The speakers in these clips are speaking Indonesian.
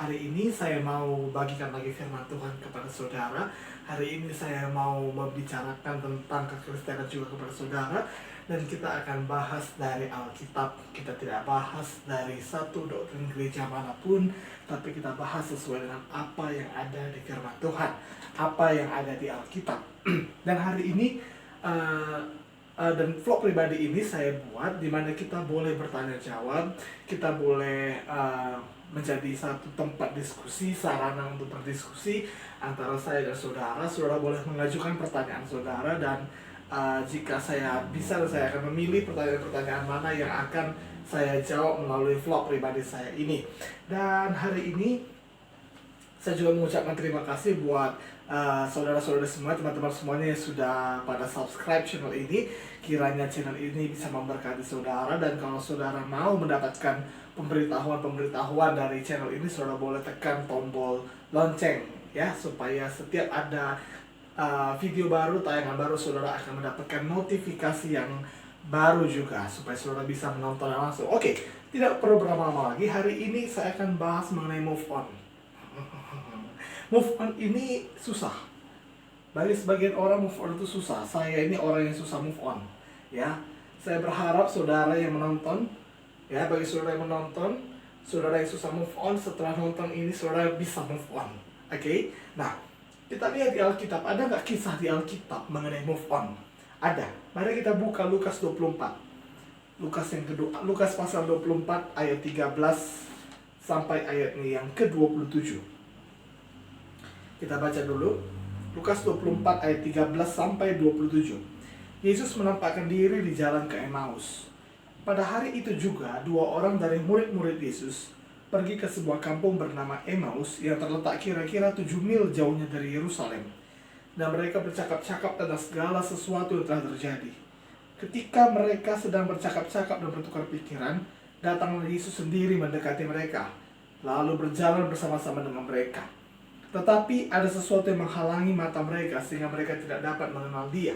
Hari ini saya mau bagikan lagi firman Tuhan kepada saudara. Hari ini saya mau membicarakan tentang kekristenan juga kepada saudara. Dan kita akan bahas dari Alkitab. Kita tidak bahas dari satu doktrin gereja manapun, tapi kita bahas sesuai dengan apa yang ada di firman Tuhan, apa yang ada di Alkitab. Dan hari ini dan vlog pribadi ini saya buat di mana kita boleh bertanya jawab, kita boleh menjadi satu tempat diskusi, sarana untuk berdiskusi antara saya dan saudara. Saudara boleh mengajukan pertanyaan saudara, dan jika saya bisa, saya akan memilih pertanyaan-pertanyaan mana yang akan saya jawab melalui vlog pribadi saya ini. Dan hari ini saya juga mengucapkan terima kasih buat saudara-saudara semua, teman-teman semuanya yang sudah pada subscribe channel ini. Kiranya channel ini bisa memberkati saudara, dan kalau saudara mau mendapatkan pemberitahuan dari channel ini, saudara boleh tekan tombol lonceng ya, supaya setiap ada video baru, tayangan baru, saudara akan mendapatkan notifikasi yang baru juga, supaya saudara bisa menonton langsung. Oke, tidak perlu berlama-lama lagi. Hari ini saya akan bahas mengenai move on. Move on ini susah. Bagi sebagian orang move on itu susah. Saya ini orang yang susah move on. Ya, saya berharap saudara yang menonton, ya, bagi saudara yang menonton, saudara yang susah move on, setelah nonton ini saudara bisa move on. Oke? Nah, kita lihat di Alkitab, ada nggak kisah di Alkitab mengenai move on? Ada. Mari kita buka Lukas 24. Lukas yang kedua, Lukas pasal 24 ayat 13 sampai ayatnya yang ke-27. Kita baca dulu. Lukas 24 ayat 13 sampai 27. Yesus menampakkan diri di jalan ke Emmaus. Pada hari itu juga, 2 orang dari murid-murid Yesus pergi ke sebuah kampung bernama Emmaus yang terletak kira-kira 7 mil jauhnya dari Yerusalem. Dan mereka bercakap-cakap tentang segala sesuatu yang telah terjadi. Ketika mereka sedang bercakap-cakap dan bertukar pikiran, datanglah Yesus sendiri mendekati mereka, lalu berjalan bersama-sama dengan mereka. Tetapi ada sesuatu yang menghalangi mata mereka sehingga mereka tidak dapat mengenal Dia.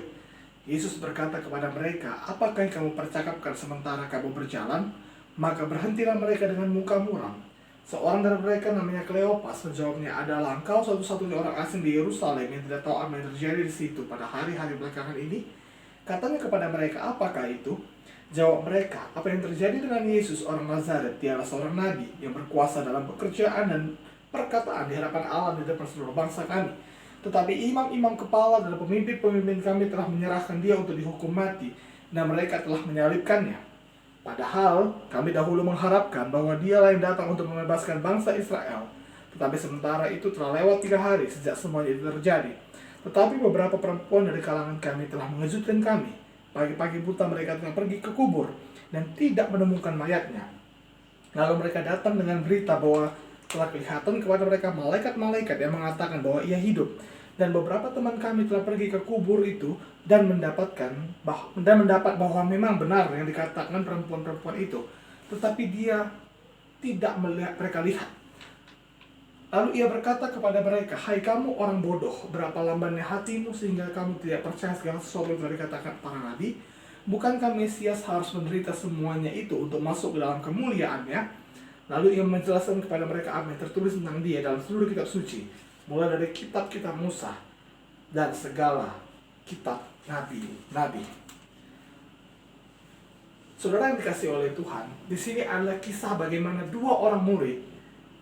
Yesus berkata kepada mereka, "Apakah yang kamu percakapkan sementara kamu berjalan?" Maka berhentilah mereka dengan muka muram. Seorang dari mereka namanya Kleopas menjawabnya, "Adalah engkau satu-satunya orang asing di Yerusalem yang tidak tahu apa yang terjadi di situ pada hari-hari belakangan ini?" Katanya kepada mereka, "Apakah itu?" Jawab mereka, "Apa yang terjadi dengan Yesus orang Nazaret? Dialah seorang nabi yang berkuasa dalam pekerjaan dan perkataan di hadapan Allah di depan seluruh bangsa kami. Tetapi imam-imam kepala dan pemimpin-pemimpin kami telah menyerahkan dia untuk dihukum mati, dan mereka telah menyalibkannya. Padahal kami dahulu mengharapkan bahwa dialah yang datang untuk membebaskan bangsa Israel. Tetapi sementara itu telah lewat 3 hari sejak semuanya itu terjadi. Tetapi beberapa perempuan dari kalangan kami telah mengejutkan kami. Pagi-pagi buta mereka telah pergi ke kubur dan tidak menemukan mayatnya. Lalu mereka datang dengan berita bahwa telah kelihatan kepada mereka malaikat-malaikat yang mengatakan bahwa ia hidup. Dan beberapa teman kami telah pergi ke kubur itu dan mendapat bahwa memang benar yang dikatakan perempuan-perempuan itu. Tetapi dia tidak melihat mereka lihat. Lalu ia berkata kepada mereka, "Hai kamu orang bodoh, berapa lambannya hatimu sehingga kamu tidak percaya segala sesuatu yang telah dikatakan para nabi? Bukankah Mesias harus menderita semuanya itu untuk masuk ke dalam kemuliaannya?" Lalu ia menjelaskan kepada mereka apa yang tertulis tentang dia dalam seluruh kitab suci, mulai dari kitab-kitab Musa dan segala kitab nabi-nabi. Saudara yang dikasihi oleh Tuhan, di sini adalah kisah bagaimana 2 orang murid,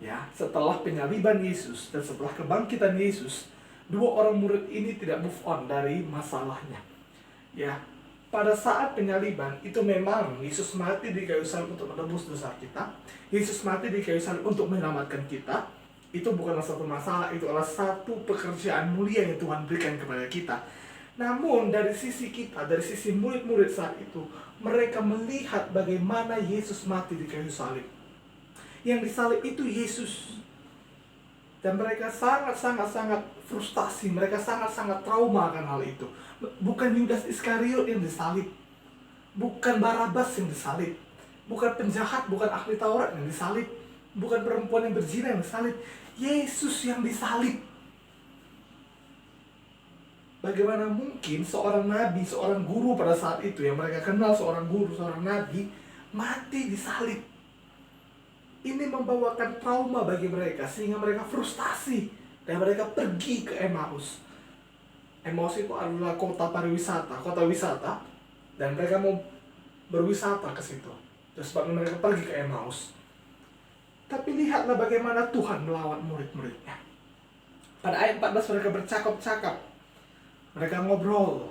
ya, setelah penyaliban Yesus dan setelah kebangkitan Yesus, 2 orang murid ini tidak move on dari masalahnya. Ya, pada saat penyaliban itu memang Yesus mati di kayu salib untuk menebus dosa kita. Yesus mati di kayu salib untuk menyelamatkan kita. Itu bukanlah satu masalah, itu adalah satu pekerjaan mulia yang Tuhan berikan kepada kita. Namun dari sisi kita, dari sisi murid-murid saat itu, mereka melihat bagaimana Yesus mati di kayu salib. Yang disalib itu Yesus. Dan mereka sangat-sangat frustasi, mereka sangat-sangat trauma akan hal itu. Bukan Yudas Iskariot yang disalib, bukan Barabas yang disalib, bukan penjahat, bukan ahli Taurat yang disalib, bukan perempuan yang berzina yang disalib, Yesus yang disalib. Bagaimana mungkin seorang nabi, seorang guru pada saat itu yang mereka kenal, seorang guru, seorang nabi, mati disalib? Ini membawakan trauma bagi mereka sehingga mereka frustasi dan mereka pergi ke Emmaus. Emmaus itu adalah kota pariwisata, kota wisata, dan mereka mau berwisata ke situ. Dan sebabnya mereka pergi ke Emmaus. Tapi lihatlah bagaimana Tuhan melawat murid-muridnya. Pada ayat 14 mereka bercakap-cakap. Mereka ngobrol.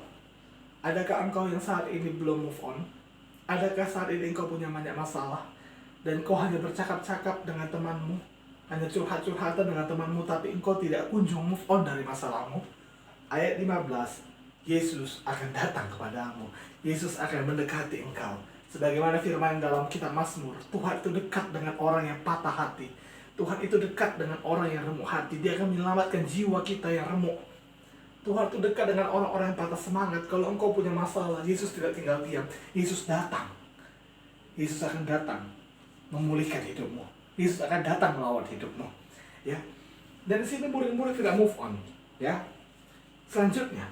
Adakah engkau yang saat ini belum move on? Adakah saat ini engkau punya banyak masalah? Dan kau hanya bercakap-cakap dengan temanmu, hanya curhat-curhatan dengan temanmu, tapi engkau tidak kunjung move on dari masalahmu. Ayat 15, Yesus akan datang kepadamu. Yesus akan mendekati engkau. Sebagaimana firman dalam kitab Mazmur, Tuhan itu dekat dengan orang yang patah hati. Tuhan itu dekat dengan orang yang remuk hati. Dia akan menyelamatkan jiwa kita yang remuk. Tuhan itu dekat dengan orang-orang yang patah semangat. Kalau engkau punya masalah, Yesus tidak tinggal diam. Yesus datang. Yesus akan datang memulihkan hidupmu. Yesus akan datang melawat hidupmu. Ya. Dan di sini murid-murid tidak move on. Ya. Selanjutnya,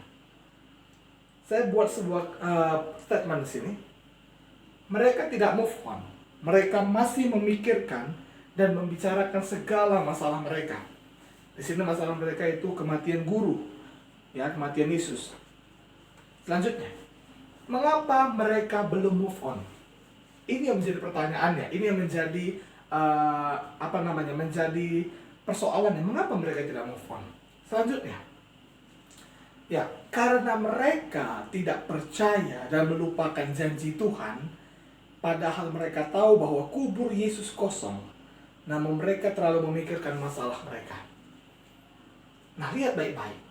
saya buat sebuah statement di sini. Mereka tidak move on. Mereka masih memikirkan dan membicarakan segala masalah mereka. Di sini masalah mereka itu kematian guru, ya, kematian Yesus. Selanjutnya, mengapa mereka belum move on? Ini yang menjadi pertanyaannya. Ini yang menjadi menjadi persoalannya. Mengapa mereka tidak move on? Selanjutnya, ya, karena mereka tidak percaya dan melupakan janji Tuhan, padahal mereka tahu bahwa kubur Yesus kosong, namun mereka terlalu memikirkan masalah mereka. Nah, lihat baik-baik.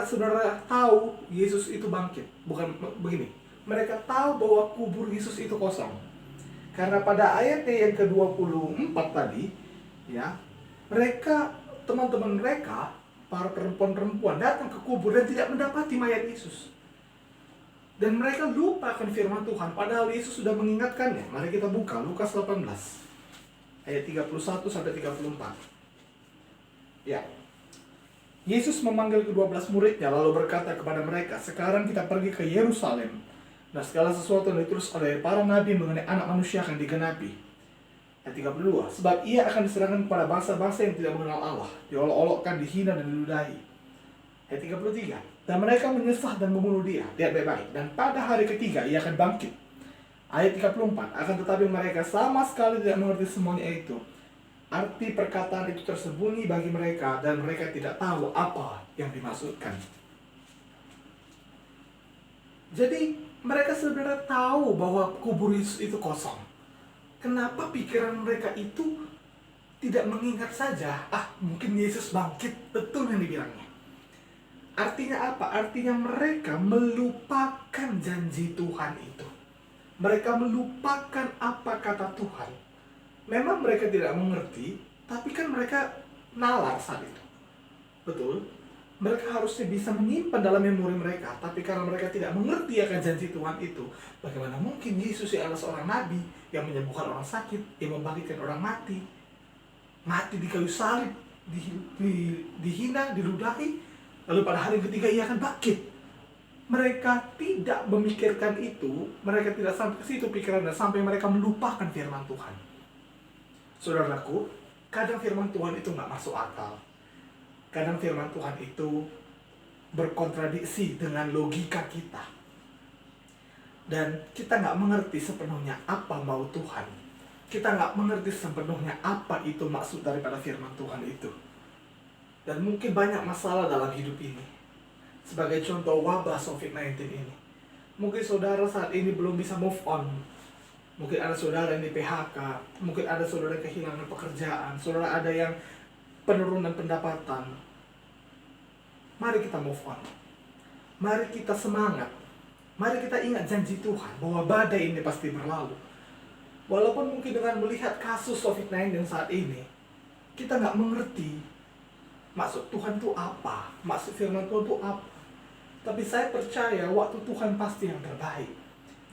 Saudara tahu Yesus itu bangkit. Bukan begini. Mereka tahu bahwa kubur Yesus itu kosong. Karena pada ayatnya yang ke-24 tadi, ya, teman-teman mereka, para perempuan-perempuan datang ke kubur dan tidak mendapati mayat Yesus. Dan mereka lupa akan firman Tuhan, padahal Yesus sudah mengingatkannya. Mari kita buka Lukas 18 ayat 31 sampai 34. Ya. Yesus memanggil ke-12 muridnya lalu berkata kepada mereka, sekarang kita pergi ke Yerusalem. Nah, segala sesuatu yang ditulis oleh para nabi mengenai anak manusia akan digenapi. Ayat 32. Sebab ia akan diserahkan kepada bangsa-bangsa yang tidak mengenal Allah, diolok-olokkan, dihina dan diludahi. Ayat 33. Dan mereka menyesah dan membunuh dia. Lihat baik-baik. Dan pada hari ketiga ia akan bangkit. Ayat 34. Akan tetapi mereka sama sekali tidak mengerti semuanya itu. Arti perkataan itu tersembunyi bagi mereka dan mereka tidak tahu apa yang dimaksudkan. Jadi mereka sebenarnya tahu bahwa kubur Yesus itu kosong. Kenapa pikiran mereka itu tidak mengingat saja, mungkin Yesus bangkit, betul yang dibilangnya. Artinya apa? Artinya mereka melupakan janji Tuhan itu. Mereka melupakan apa kata Tuhan. Memang mereka tidak mengerti, tapi kan mereka nalar saat itu. Betul? Mereka harusnya bisa menyimpan dalam memori mereka, tapi karena mereka tidak mengerti akan janji Tuhan itu, bagaimana mungkin Yesus yang adalah seorang nabi yang menyembuhkan orang sakit, yang membangkitkan orang mati di kayu salib, dihina, diludahi, lalu pada hari ketiga ia akan bangkit. Mereka tidak memikirkan itu, mereka tidak sampai ke situ pikirannya sampai mereka melupakan firman Tuhan. Saudaraku, kadang firman Tuhan itu nggak masuk akal. Kadang firman Tuhan itu berkontradiksi dengan logika kita. Dan kita nggak mengerti sepenuhnya apa mau Tuhan. Kita nggak mengerti sepenuhnya apa itu maksud daripada firman Tuhan itu. Dan mungkin banyak masalah dalam hidup ini. Sebagai contoh wabah COVID-19 ini. Mungkin saudara saat ini belum bisa move on. Mungkin ada saudara yang di PHK, mungkin ada saudara yang kehilangan pekerjaan, saudara ada yang penurunan pendapatan. Mari kita move on. Mari kita semangat. Mari kita ingat janji Tuhan bahwa badai ini pasti berlalu. Walaupun mungkin dengan melihat kasus COVID-19 saat ini, kita nggak mengerti maksud Tuhan itu apa, maksud firman Tuhan itu apa. Tapi saya percaya waktu Tuhan pasti yang terbaik.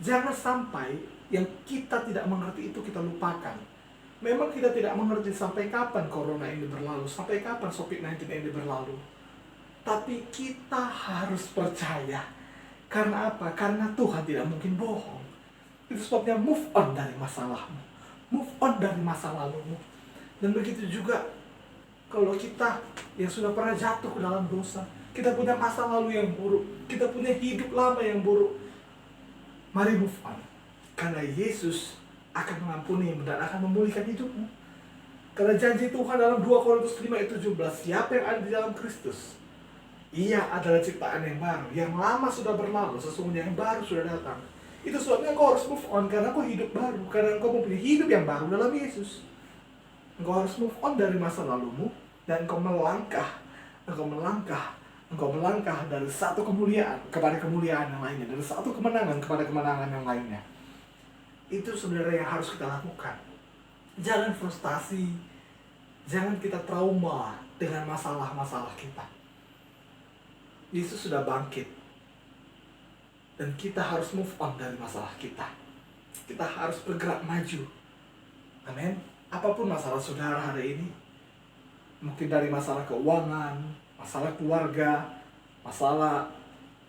Jangan sampai yang kita tidak mengerti itu kita lupakan. Memang kita tidak mengerti sampai kapan corona ini berlalu, sampai kapan COVID-19 ini berlalu. Tapi kita harus percaya. Karena apa? Karena Tuhan tidak mungkin bohong. Itu sebabnya move on dari masalahmu. Move on dari masa lalumu. Dan begitu juga kalau kita yang sudah pernah jatuh ke dalam dosa, kita punya masa lalu yang buruk, kita punya hidup lama yang buruk, mari move on. Karena Yesus akan mengampunimu dan akan memulihkan hidupmu. Karena janji Tuhan dalam 2 Korintus 5 ayat 17, siapa yang ada di dalam Kristus, ia adalah ciptaan yang baru. Yang lama sudah berlalu, sesungguhnya yang baru sudah datang. Itu sebabnya engkau harus move on, karena engkau hidup baru. Karena engkau mempunyai hidup yang baru dalam Yesus. Engkau harus move on dari masa lalumu, dan engkau melangkah dari satu kemuliaan kepada kemuliaan yang lainnya, dari satu kemenangan kepada kemenangan yang lainnya. Itu sebenarnya yang harus kita lakukan. Jangan frustasi, jangan kita trauma dengan masalah-masalah kita. Yesus sudah bangkit, dan kita harus move on dari masalah kita. Kita harus bergerak maju. Amin. Apapun masalah saudara hari ini, mungkin dari masalah keuangan, masalah keluarga, masalah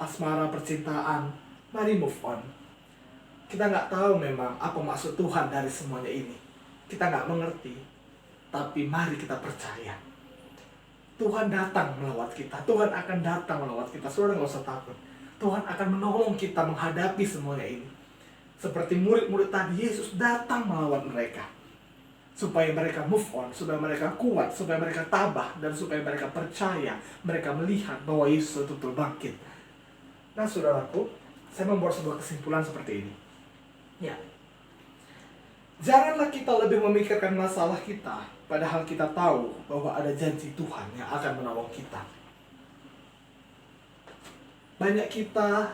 asmara percintaan, mari move on. Kita nggak tahu memang apa maksud Tuhan dari semuanya ini. Kita nggak mengerti, tapi mari kita percaya. Tuhan datang melawat kita. Tuhan akan datang melawat kita. Saudara nggak usah takut. Tuhan akan menolong kita menghadapi semuanya ini. Seperti murid-murid tadi, Yesus datang melawat mereka. Supaya mereka move on, supaya mereka kuat, supaya mereka tabah, dan supaya mereka percaya, mereka melihat bahwa Yesus betul-betul bangkit. Nah saudaraku, saya membuat sebuah kesimpulan seperti ini. Ya, janganlah kita lebih memikirkan masalah kita, padahal kita tahu bahwa ada janji Tuhan yang akan menolong kita. Banyak kita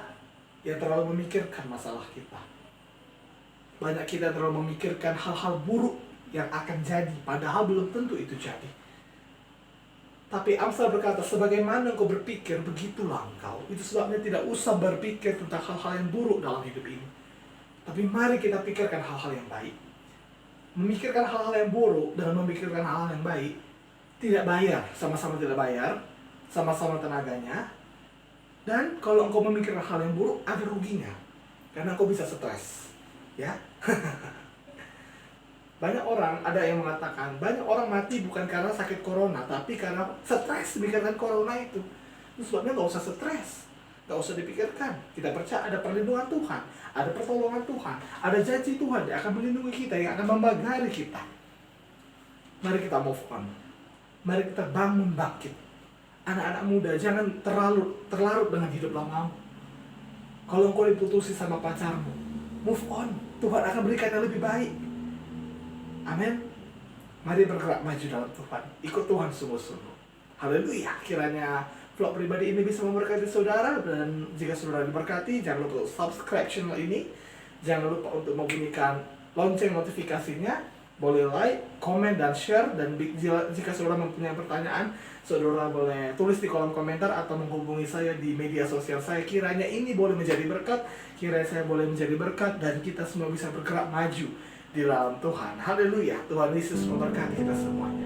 yang terlalu memikirkan masalah kita. Banyak kita terlalu memikirkan hal-hal buruk yang akan jadi, padahal belum tentu itu jadi. Tapi Amsal berkata, sebagaimana engkau berpikir, begitulah engkau. Itu sebabnya tidak usah berpikir tentang hal-hal yang buruk dalam hidup ini. Tapi mari kita pikirkan hal-hal yang baik. Memikirkan hal-hal yang buruk dan memikirkan hal-hal yang baik tidak bayar, sama-sama tidak bayar, sama-sama tenaganya. Dan kalau engkau memikirkan hal yang buruk, ada ruginya. Karena engkau bisa stres. Ya. Banyak orang, ada yang mengatakan, banyak orang mati bukan karena sakit corona, tapi karena stres memikirkan corona itu. Itu sebabnya nggak usah stres, nggak usah dipikirkan. Kita percaya ada perlindungan Tuhan, ada pertolongan Tuhan, ada janji Tuhan yang akan melindungi kita, yang akan membagari kita. Mari kita move on. Mari kita bangun bangkit. Anak-anak muda, jangan terlarut dengan hidup lamamu. Kalau engkau diputusi sama pacarmu, move on. Tuhan akan berikan yang lebih baik. Amin. Mari bergerak maju dalam Tuhan. Ikut Tuhan sungguh-sungguh. Haleluya. Kiranya vlog pribadi ini bisa memberkati saudara. Dan jika saudara diberkati, jangan lupa subscribe channel ini. Jangan lupa untuk membunyikan lonceng notifikasinya. Boleh like, komen, dan share. Dan jika saudara mempunyai pertanyaan, saudara boleh tulis di kolom komentar atau menghubungi saya di media sosial saya. Kiranya ini boleh menjadi berkat. Kiranya saya boleh menjadi berkat. Dan kita semua bisa bergerak maju di dalam Tuhan. Haleluya. Tuhan Yesus memberkati kita semuanya.